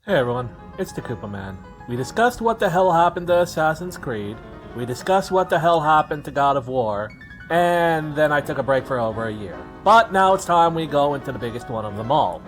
Hey everyone, it's the Koopa Man. We discussed what the hell happened to Assassin's Creed, we discussed what the hell happened to God of War, and then I took a break for over a year. But now it's time we go into the biggest one of them all,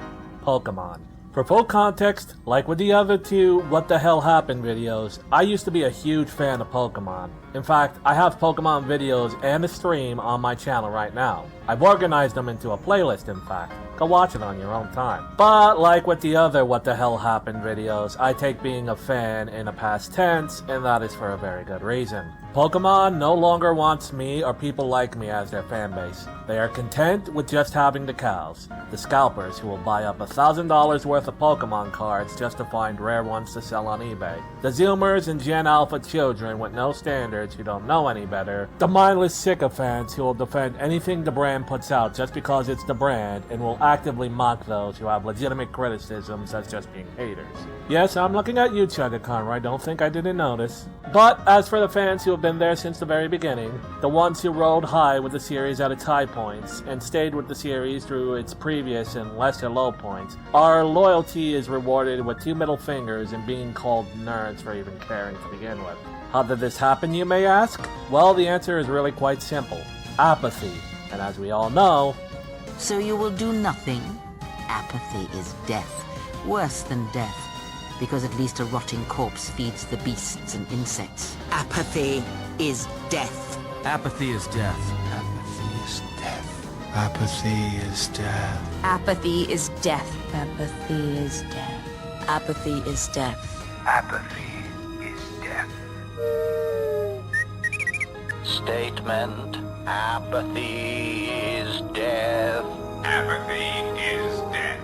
Pokémon. For full context, like with the other two What the Hell Happened videos, I used to be a huge fan of Pokémon. In fact, I have Pokémon videos and a stream on my channel right now. I've organized them into a playlist, in fact. Go watch it on your own time. But like with the other What the Hell Happened videos, I take being a fan in a past tense, and that is for a very good reason. Pokémon no longer wants me or people like me as their fanbase. They are content with just having the cows, the scalpers who will buy up $1,000 worth of Pokémon cards just to find rare ones to sell on eBay, the Zoomers and Gen Alpha children with no standards who don't know any better, the mindless sycophants who will defend anything the brand puts out just because it's the brand and will actively mock those who have legitimate criticisms as just being haters. Yes, I'm looking at you, Chugga-Conroy, don't think I didn't notice. But as for the fans who have been there since the very beginning, the ones who rode high with the series at its high points and stayed with the series through its previous and lesser low points, our loyalty is rewarded with 2 middle fingers and being called nerds for even caring to begin with. How did this happen, you may ask? Well, the answer is really quite simple. Apathy. And as we all know... So you will do nothing? Apathy is death. Worse than death. Because at least a rotting corpse feeds the beasts and insects. Apathy is death. Apathy is death. Apathy is death. Apathy is death. Apathy is death. Apathy is death. Apathy is death. Apathy is death. Statement: apathy is death. Apathy is death.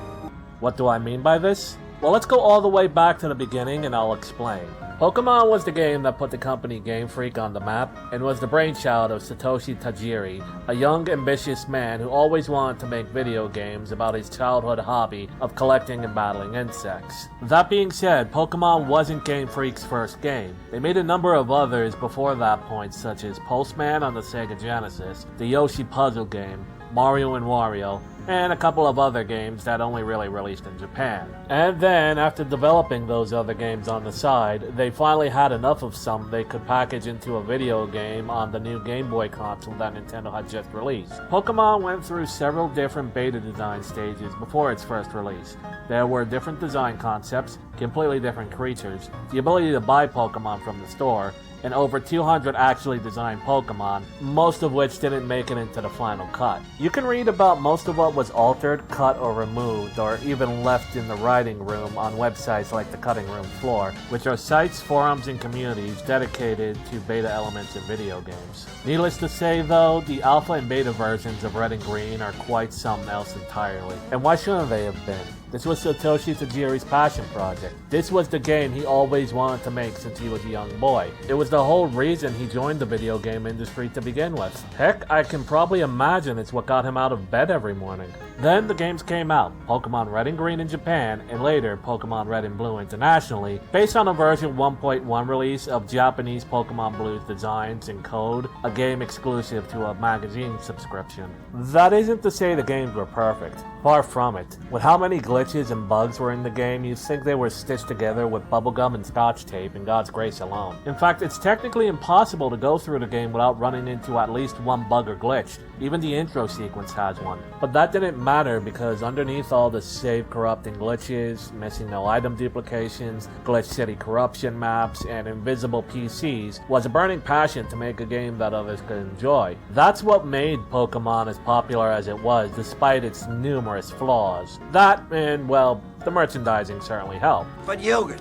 What do I mean by this? Well, let's go all the way back to the beginning and I'll explain. Pokémon was the game that put the company Game Freak on the map and was the brainchild of Satoshi Tajiri, a young, ambitious man who always wanted to make video games about his childhood hobby of collecting and battling insects. That being said, Pokémon wasn't Game Freak's first game. They made a number of others before that point, such as Postman on the Sega Genesis, the Yoshi puzzle game, Mario & Wario, and a couple of other games that only really released in Japan. And then, after developing those other games on the side, they finally had enough of some they could package into a video game on the new Game Boy console that Nintendo had just released. Pokémon went through several different beta design stages before its first release. There were different design concepts, completely different creatures, the ability to buy Pokémon from the store, and over 200 actually designed Pokémon, most of which didn't make it into the final cut. You can read about most of what was altered, cut, or removed, or even left in the writing room on websites like the Cutting Room Floor, which are sites, forums, and communities dedicated to beta elements in video games. Needless to say though, the alpha and beta versions of Red and Green are quite something else entirely. And why shouldn't they have been? This was Satoshi Tajiri's passion project. This was the game he always wanted to make since he was a young boy. It was the whole reason he joined the video game industry to begin with. Heck, I can probably imagine it's what got him out of bed every morning. Then the games came out, Pokémon Red and Green in Japan, and later Pokémon Red and Blue internationally, based on a version 1.1 release of Japanese Pokémon Blue's designs and code, a game exclusive to a magazine subscription. That isn't to say the games were perfect. Far from it. With how many glitches and bugs were in the game, you'd think they were stitched together with bubblegum and scotch tape and God's grace alone. In fact, it's technically impossible to go through the game without running into at least one bug or glitch. Even the intro sequence has one. But that didn't matter because underneath all the save corrupting glitches, missing no item duplications, glitch city corruption maps, and invisible PCs was a burning passion to make a game that others could enjoy. That's what made Pokémon as popular as it was, despite its numerous flaws. That and, well, the merchandising certainly helped. But Yogan,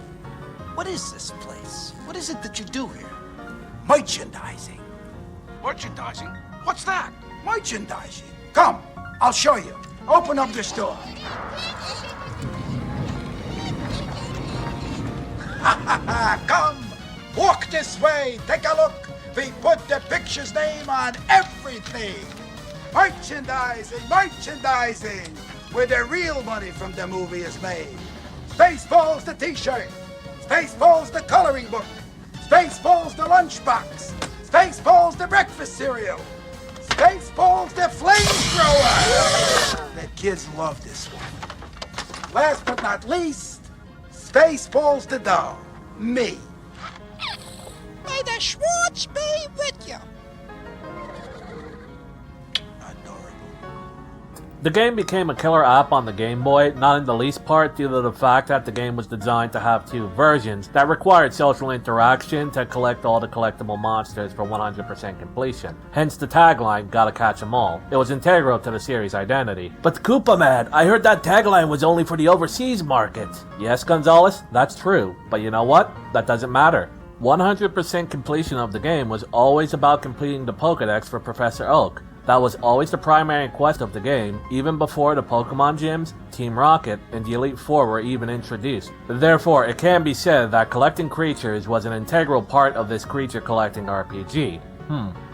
what is this place? What is it that you do here? Merchandising. Merchandising? What's that? Merchandising. Come, I'll show you. Open up this door. Come, walk this way. Take a look. We put the picture's name on everything. Merchandising, merchandising, where the real money from the movie is made. Spaceballs the t-shirt, Spaceballs the coloring book, Spaceballs the lunchbox, Spaceballs the breakfast cereal, Spaceballs the flamethrower. The kids love this one. Last but not least, face falls the dough? Me. May the Schwartz be with you. The game became a killer app on the Game Boy, not in the least part due to the fact that the game was designed to have two versions that required social interaction to collect all the collectible monsters for 100% completion. Hence the tagline, gotta catch 'em all. It was integral to the series' identity. But Koopa Man, I heard that tagline was only for the overseas market. Yes, Gonzalez, that's true. But you know what? That doesn't matter. 100% completion of the game was always about completing the Pokédex for Professor Oak. That was always the primary quest of the game, even before the Pokemon gyms, Team Rocket, and the Elite Four were even introduced. Therefore, it can be said that collecting creatures was an integral part of this creature collecting RPG.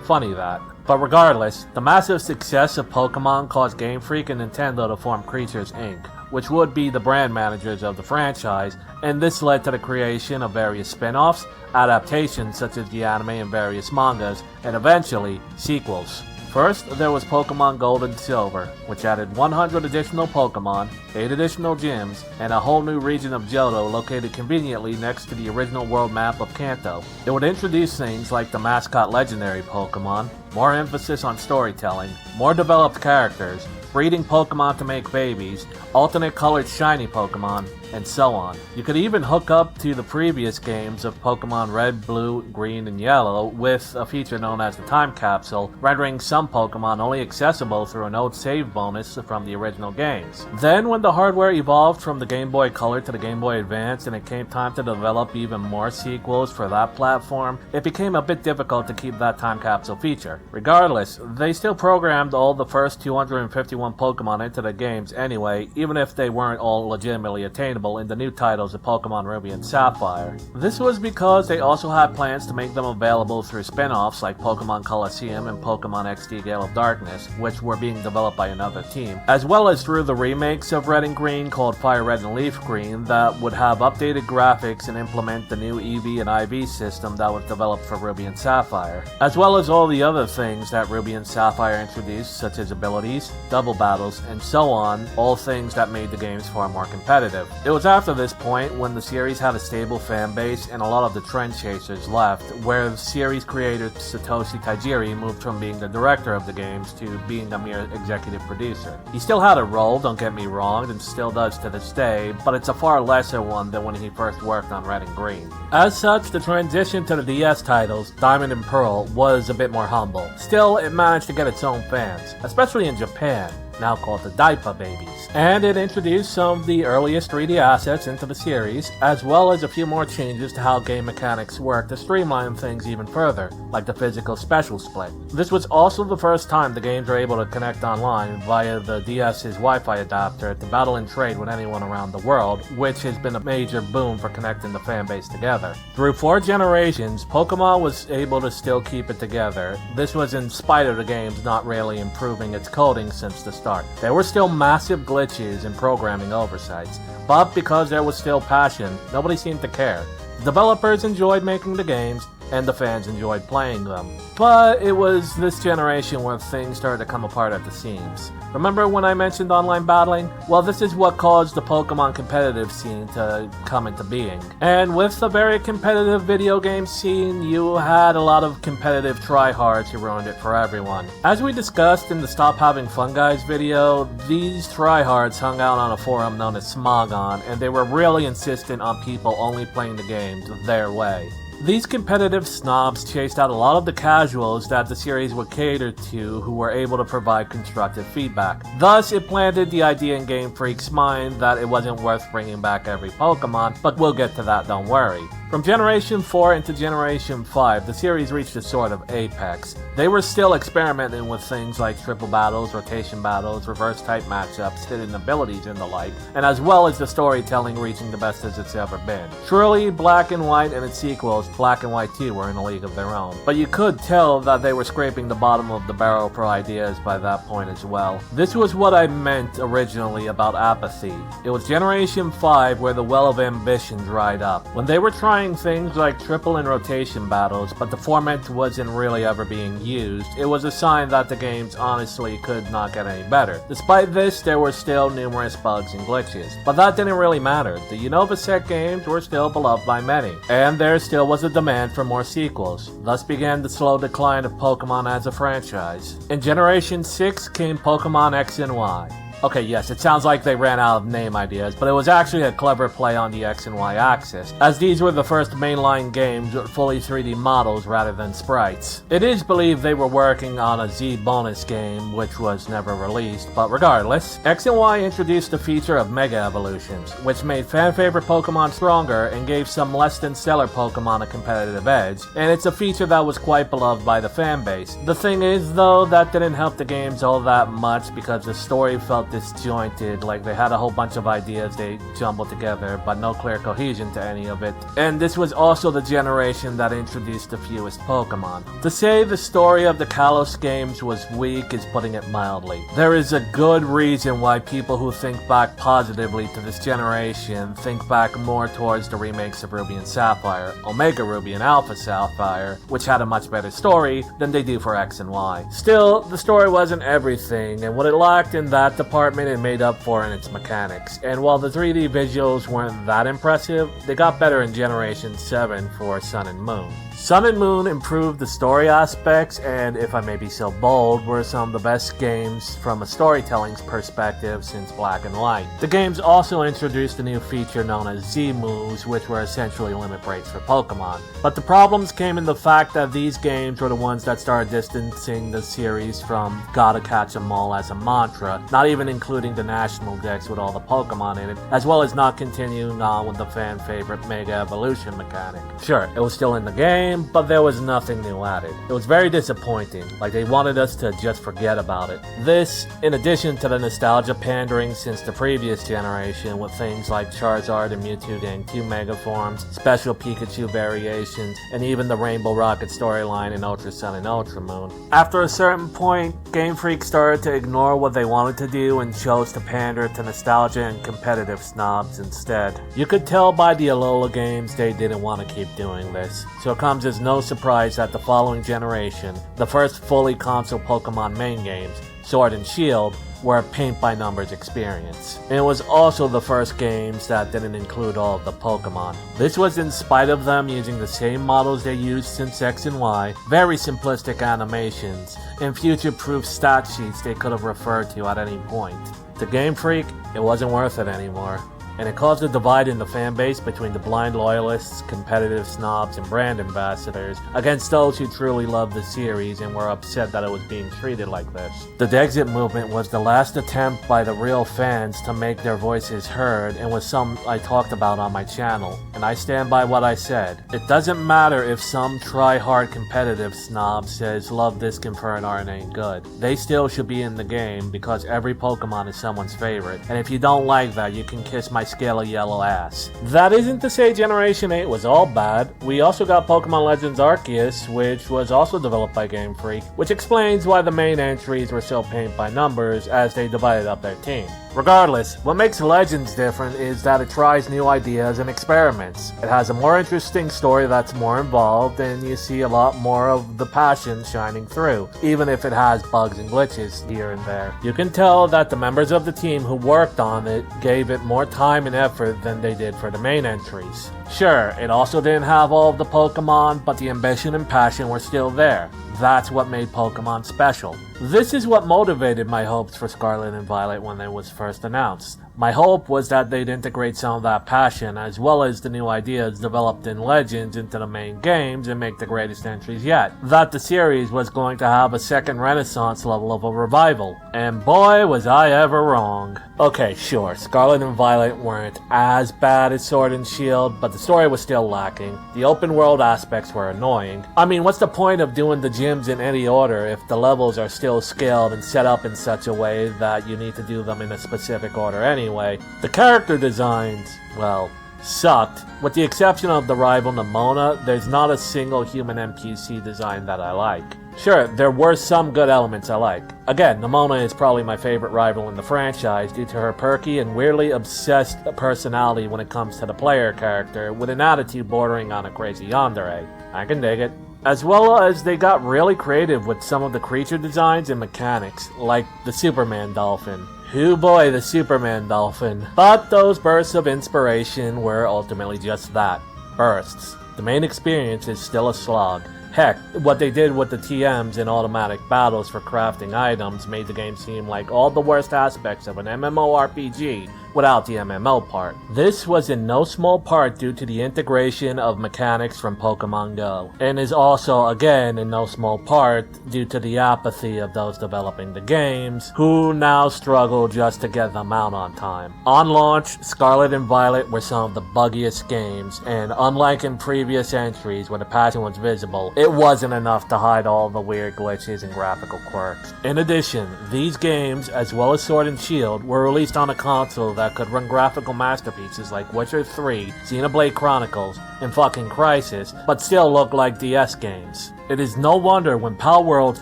Funny that. But regardless, the massive success of Pokemon caused Game Freak and Nintendo to form Creatures Inc., which would be the brand managers of the franchise, and this led to the creation of various spin-offs, adaptations such as the anime and various mangas, and eventually, sequels. First, there was Pokemon Gold and Silver, which added 100 additional Pokemon, 8 additional gyms, and a whole new region of Johto located conveniently next to the original world map of Kanto. It would introduce things like the mascot legendary Pokemon, more emphasis on storytelling, more developed characters, breeding Pokemon to make babies, alternate colored shiny Pokemon, and so on. You could even hook up to the previous games of Pokemon Red, Blue, Green, and Yellow with a feature known as the Time Capsule, rendering some Pokemon only accessible through an old save bonus from the original games. Then when the hardware evolved from the Game Boy Color to the Game Boy Advance and it came time to develop even more sequels for that platform, it became a bit difficult to keep that Time Capsule feature. Regardless, they still programmed all the first 251 Pokemon into the games anyway, even if they weren't all legitimately attainable in the new titles of Pokemon Ruby and Sapphire. This was because they also had plans to make them available through spin-offs like Pokemon Colosseum and Pokemon XD Gale of Darkness, which were being developed by another team, as well as through the remakes of Red and Green called Fire Red and Leaf Green that would have updated graphics and implement the new EV and IV system that was developed for Ruby and Sapphire, as well as all the other things that Ruby and Sapphire introduced, such as abilities, double battles, and so on, all things that made the games far more competitive. It was after this point, when the series had a stable fan base and a lot of the trend chasers left, where the series creator Satoshi Tajiri moved from being the director of the games to being a mere executive producer. He still had a role, don't get me wrong, and still does to this day, but it's a far lesser one than when he first worked on Red and Green. As such, the transition to the DS titles, Diamond and Pearl, was a bit more humble. Still, it managed to get its own fans, especially in Japan, now called the Daipa Babies. And it introduced some of the earliest 3D assets into the series, as well as a few more changes to how game mechanics work to streamline things even further, like the physical special split. This was also the first time the games were able to connect online via the DS's Wi-Fi adapter to battle and trade with anyone around the world, which has been a major boom for connecting the fanbase together. Through 4 generations, Pokemon was able to still keep it together. This was in spite of the games not really improving its coding since the start. There were still massive glitches and programming oversights, but because there was still passion, nobody seemed to care. The developers enjoyed making the games, and the fans enjoyed playing them. But it was this generation where things started to come apart at the seams. Remember when I mentioned online battling? Well, this is what caused the Pokemon competitive scene to come into being. And with the very competitive video game scene, you had a lot of competitive tryhards who ruined it for everyone. As we discussed in the Stop Having Fun Guys video, these tryhards hung out on a forum known as Smogon, and they were really insistent on people only playing the games their way. These competitive snobs chased out a lot of the casuals that the series would cater to who were able to provide constructive feedback. Thus, it planted the idea in Game Freak's mind that it wasn't worth bringing back every Pokemon, but we'll get to that, don't worry. From Generation 4 into Generation 5, the series reached a sort of apex. They were still experimenting with things like triple battles, rotation battles, reverse type matchups, hidden abilities, and the like, and as well as the storytelling reaching the best as it's ever been. Truly, Black and White and its sequels, Black and White 2, were in a league of their own. But you could tell that they were scraping the bottom of the barrel for ideas by that point as well. This was what I meant originally about apathy. It was Generation 5 where the well of ambition dried up. When they were trying trying things like triple and rotation battles, but the format wasn't really ever being used. It was a sign that the games honestly could not get any better. Despite this, there were still numerous bugs and glitches, but that didn't really matter. The Unova set games were still beloved by many, and there still was a demand for more sequels. Thus began the slow decline of Pokemon as a franchise. In Generation 6 came Pokemon X and Y. Okay, yes, it sounds like they ran out of name ideas, but it was actually a clever play on the X and Y axis, as these were the first mainline games with fully 3D models rather than sprites. It is believed they were working on a Z bonus game, which was never released, but regardless, X and Y introduced the feature of Mega Evolutions, which made fan-favorite Pokemon stronger and gave some less than stellar Pokemon a competitive edge, and it's a feature that was quite beloved by the fanbase. The thing is, though, that didn't help the games all that much because the story felt disjointed, like they had a whole bunch of ideas they jumbled together, but no clear cohesion to any of it. And this was also the generation that introduced the fewest Pokemon. To say the story of the Kalos games was weak is putting it mildly. There is a good reason why people who think back positively to this generation think back more towards the remakes of Ruby and Sapphire, Omega Ruby and Alpha Sapphire, which had a much better story than they do for X and Y. Still, the story wasn't everything, and what it lacked in that department it made up for in its mechanics, and while the 3D visuals weren't that impressive, they got better in Generation 7 for Sun and Moon. Sun and Moon improved the story aspects, and if I may be so bold, were some of the best games from a storytelling perspective since Black and White. The games also introduced a new feature known as Z moves, which were essentially limit breaks for Pokemon. But the problems came in the fact that these games were the ones that started distancing the series from gotta catch 'em all as a mantra, not even including the national decks with all the Pokemon in it, as well as not continuing on with the fan favorite Mega Evolution mechanic. Sure, it was still in the game, but there was nothing new added. It was very disappointing, like they wanted us to just forget about it. This, in addition to the nostalgia pandering since the previous generation with things like Charizard and Mewtwo getting 2 Mega Forms, special Pikachu variations, and even the Rainbow Rocket storyline in Ultra Sun and Ultra Moon. After a certain point, Game Freak started to ignore what they wanted to do and chose to pander to nostalgia and competitive snobs instead. You could tell by the Alola games they didn't want to keep doing this, so it comes as no surprise that the following generation, the first fully console Pokemon main games, Sword and Shield, were a paint-by-numbers experience. And it was also the first games that didn't include all of the Pokemon. This was in spite of them using the same models they used since X and Y, very simplistic animations, and future-proof stat sheets they could have referred to at any point. To Game Freak, it wasn't worth it anymore, and it caused a divide in the fanbase between the blind loyalists, competitive snobs, and brand ambassadors against those who truly loved the series and were upset that it was being treated like this. The Dexit movement was the last attempt by the real fans to make their voices heard, and was some I talked about on my channel, and I stand by what I said. It doesn't matter if some try-hard competitive snob says love this confirmed art ain't good. They still should be in the game because every Pokemon is someone's favorite, and if you don't like that, you can kiss my scaly yellow ass. That isn't to say Generation 8 was all bad. We also got Pokemon Legends Arceus, which was also developed by Game Freak, which explains why the main entries were so paint by numbers as they divided up their team. Regardless, what makes Legends different is that it tries new ideas and experiments. It has a more interesting story that's more involved, and you see a lot more of the passion shining through, even if it has bugs and glitches here and there. You can tell that the members of the team who worked on it gave it more time and effort than they did for the main entries. Sure, it also didn't have all of the Pokemon, but the ambition and passion were still there. That's what made Pokemon special. This is what motivated my hopes for Scarlet and Violet when it was first announced. My hope was that they'd integrate some of that passion as well as the new ideas developed in Legends into the main games and make the greatest entries yet. That the series was going to have a second renaissance level of a revival. And boy was I ever wrong. Okay, sure, Scarlet and Violet weren't as bad as Sword and Shield, but the story was still lacking. The open world aspects were annoying. I mean, what's the point of doing the gyms in any order if the levels are still scaled and set up in such a way that you need to do them in a specific order anyway? The character designs, well, sucked. With the exception of the rival Nimona, there's not a single human NPC design that I like. Sure, there were some good elements I like. Again, Nimona is probably my favorite rival in the franchise due to her perky and weirdly obsessed personality when it comes to the player character, with an attitude bordering on a crazy yandere. I can dig it. As well as they got really creative with some of the creature designs and mechanics, like the Superman dolphin. Hoo boy, the Superman dolphin. But those bursts of inspiration were ultimately just that, bursts. The main experience is still a slog. Heck, what they did with the TMs and automatic battles for crafting items made the game seem like all the worst aspects of an MMORPG without the MMO part. This was in no small part due to the integration of mechanics from Pokémon Go, and is also again in no small part due to the apathy of those developing the games, who now struggle just to get them out on time. On launch, Scarlet and Violet were some of the buggiest games, and unlike in previous entries where the patching was visible, it wasn't enough to hide all the weird glitches and graphical quirks. In addition, these games, as well as Sword and Shield, were released on a console that could run graphical masterpieces like Witcher 3, Xenoblade Chronicles, and fucking Crysis, but still look like DS games. It is no wonder when Palworld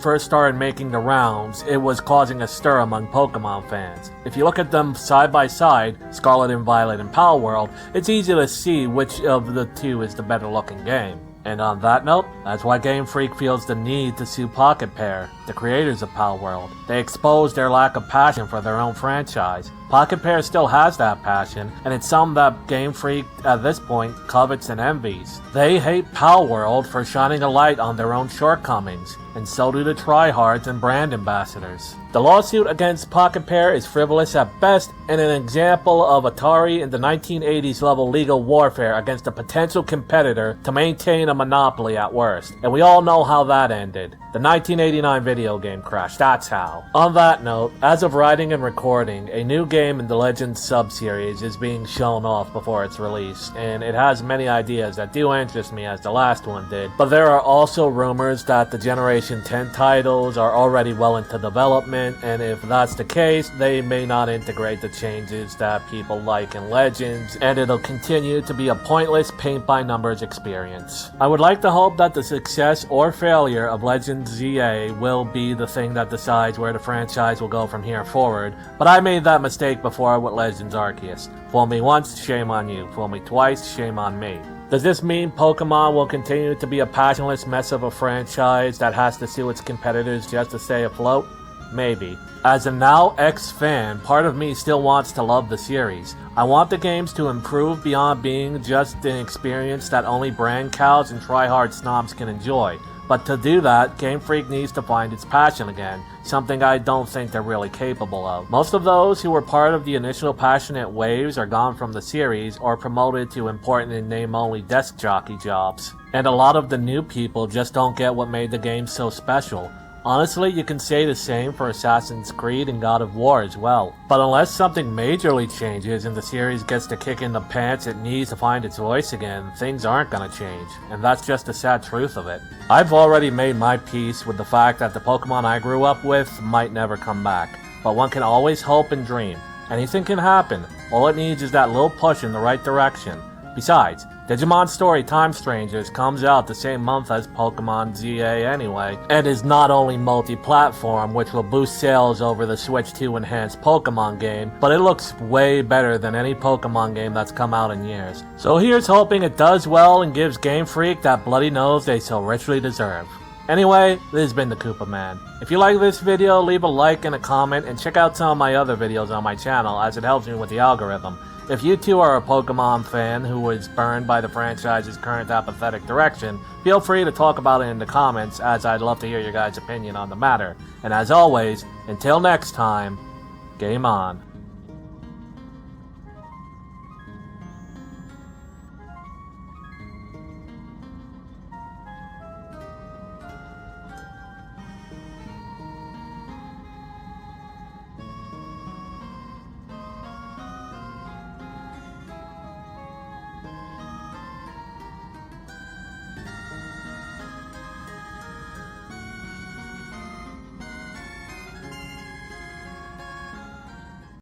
first started making the rounds, it was causing a stir among Pokemon fans. If you look at them side by side, Scarlet and Violet and Palworld, it's easy to see which of the two is the better looking game. And on that note, that's why Game Freak feels the need to sue Pocket Pair, the creators of Palworld. They exposed their lack of passion for their own franchise. Pocket Pair still has that passion, and it's something that Game Freak at this point covets and envies. They hate Palworld for shining a light on their own shortcomings, and so do the tryhards and brand ambassadors. The lawsuit against Pocket Pair is frivolous at best and an example of Atari in the 1980s level legal warfare against a potential competitor to maintain a monopoly at worst. And we all know how that ended. The 1989 video game crash, that's how. On that note, as of writing and recording, a new game in the Legends sub-series is being shown off before its release, and it has many ideas that do interest me as the last one did, but there are also rumors that the Generation 10 titles are already well into development, and if that's the case, they may not integrate the changes that people like in Legends, and it'll continue to be a pointless paint-by-numbers experience. I would like to hope that the success or failure of Legends ZA will be the thing that decides where the franchise will go from here forward, but I made that mistake before with Legends Arceus. Fool me once, shame on you. Fool me twice, shame on me. Does this mean Pokemon will continue to be a passionless mess of a franchise that has to sue its competitors just to stay afloat? Maybe. As a now ex-fan, part of me still wants to love the series. I want the games to improve beyond being just an experience that only brand cows and try-hard snobs can enjoy. But to do that, Game Freak needs to find its passion again, something I don't think they're really capable of. Most of those who were part of the initial passionate waves are gone from the series or promoted to important and name-only desk jockey jobs. And a lot of the new people just don't get what made the game so special. Honestly, you can say the same for Assassin's Creed and God of War as well. But unless something majorly changes and the series gets to kick in the pants it needs to find its voice again, things aren't gonna change. And that's just the sad truth of it. I've already made my peace with the fact that the Pokemon I grew up with might never come back. But one can always hope and dream. Anything can happen. All it needs is that little push in the right direction. Besides, Digimon Story Time Strangers comes out the same month as Pokemon ZA anyway, and is not only multi-platform, which will boost sales over the Switch 2 enhanced Pokemon game, but it looks way better than any Pokemon game that's come out in years. So here's hoping it does well and gives Game Freak that bloody nose they so richly deserve. Anyway, this has been the Koopa Man. If you like this video, leave a like and a comment, and check out some of my other videos on my channel as it helps me with the algorithm. If you too are a Pokemon fan who was burned by the franchise's current apathetic direction, feel free to talk about it in the comments, as I'd love to hear your guys' opinion on the matter. And as always, until next time, game on.